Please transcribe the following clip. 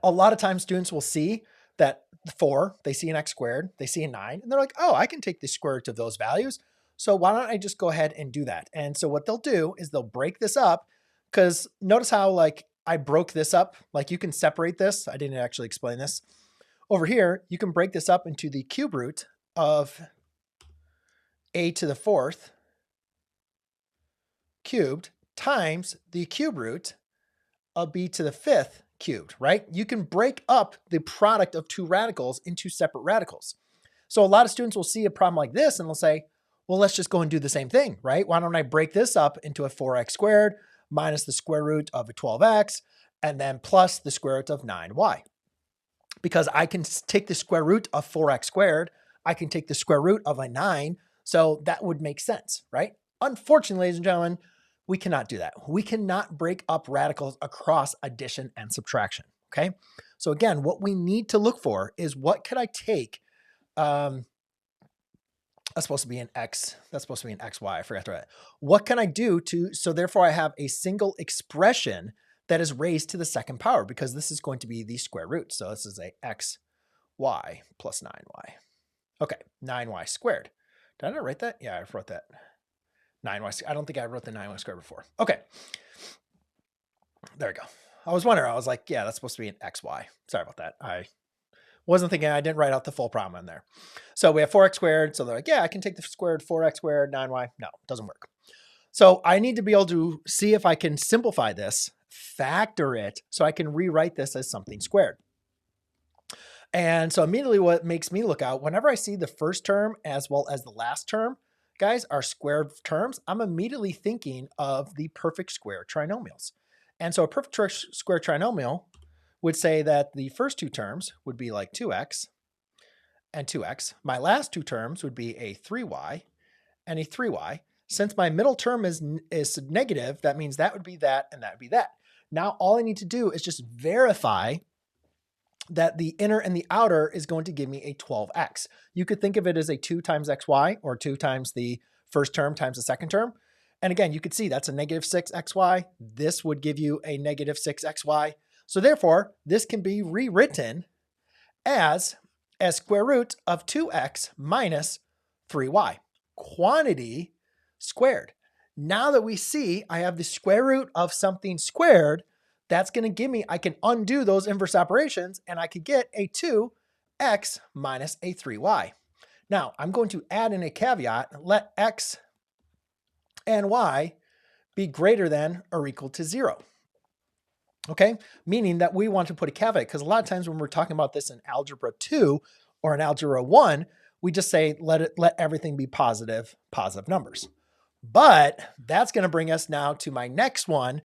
a lot of times students will see that 4, they see an x squared, they see a 9, and they're like, oh, I can take the square root of those values. So why don't I just go ahead and do that? And so what they'll do is they'll break this up, because notice how like I broke this up. Like you can separate this. I didn't actually explain this. Over here, you can break this up into the cube root of a to the 4th cubed times the cube root of b to the 5th cubed, right? You can break up the product of two radicals into separate radicals. So a lot of students will see a problem like this and they'll say, well, let's just go and do the same thing, right? Why don't I break this up into a 4x squared minus the square root of a 12x and then plus the square root of 9y? Because I can take the square root of 4x squared, I can take the square root of a 9, so that would make sense, right? Unfortunately, ladies and gentlemen, we cannot do that. We cannot break up radicals across addition and subtraction, okay? So again, what we need to look for is what could I take, that's supposed to be an x, that's supposed to be an xy, I forgot to write. What can I do to, so therefore I have a single expression that is raised to the second power, because this is going to be the square root. So this is a xy plus 9y. Okay, 9y squared. Did I not write that? Yeah, I wrote that. 9y. I don't think I wrote the 9y squared before. Okay. There we go. I was wondering. I was like, yeah, that's supposed to be an xy. Sorry about that. I wasn't thinking. I didn't write out the full problem in there. So we have 4x squared. So they're like, yeah, I can take the squared 4x squared, 9y. No, it doesn't work. So I need to be able to see if I can simplify this, factor it, so I can rewrite this as something squared. And so immediately what makes me look out, whenever I see the first term as well as the last term, guys, are squared terms, I'm immediately thinking of the perfect square trinomials. And so a perfect square trinomial would say that the first two terms would be like 2x and 2x. My last two terms would be a 3y and a 3y. Since my middle term is negative, that means that would be that and that would be that. Now all I need to do is just verify that the inner and the outer is going to give me a 12x. You could think of it as a 2 times xy, or 2 times the first term times the second term. And again, you could see that's a negative 6xy. This would give you a negative 6xy. So therefore, this can be rewritten as square root of 2x minus 3y. Quantity squared. Now that we see I have the square root of something squared, that's going to give me, I can undo those inverse operations and I could get a 2x minus a 3y. Now I'm going to add in a caveat, let x and y be greater than or equal to 0. Okay, meaning that we want to put a caveat, because a lot of times when we're talking about this in Algebra 2 or in Algebra 1, we just say let everything be positive numbers. But that's going to bring us now to my next one,